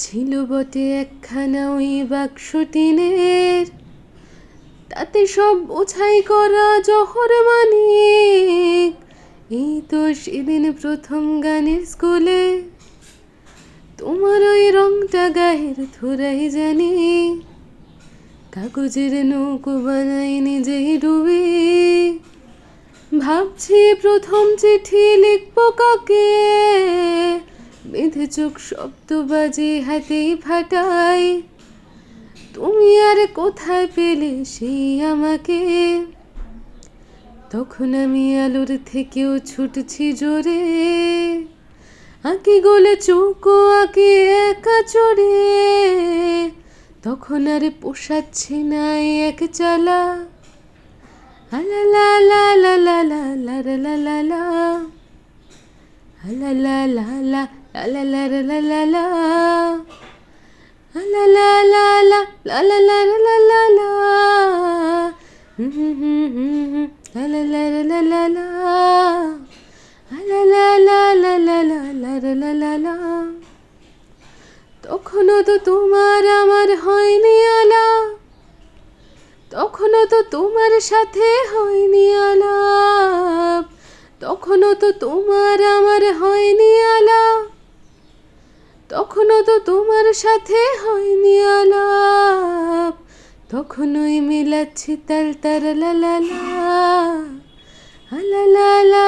ছিল বটে একখানা ওই বাক্স টিনের, তাতে সব বোঝাই করা জহর মানিক। এই তো সেদিন প্রথম গানের স্কুলে তোমার ওই রংটা গায়ের থোড়াই জানি। কাগজের নৌকো বানাই নিজেই ডুবে, ভাবছি প্রথম চিঠি লিখব কাকে। বেঁধে চোখ শব্দ বাজে হাতেই ফাটাই, তুমি আর কোথায় পেলে সেই আমাকে। তখন আমি আলোর থেকেও ছুটছি জোরে, আঁকি গোলে চৌকো আঁকি একা চড়ে। তখন আর পোষাচ্ছে না এক চালা, আলা লা লা লা লা লা লা লা লা লা, আলা লা লা লা লা লা লা লা লা, আলা লা লা লা লা লা লা লা লা লা, লা লা লা লা লা লা, আলা লা লা লা লা লা লা লা লা লা। তখনও তো তোমার আমার হয়নি আলাপ, তখনও তো তোমার সাথে হয়নি আলাপ, তখনও তো তোমার আমার হয়নি আলাপ, তখনও তো তোমার সাথে হয়নি আলাপ। তখনই মিলাচ্ছি তাল তার লা লা লা, আলা লা লা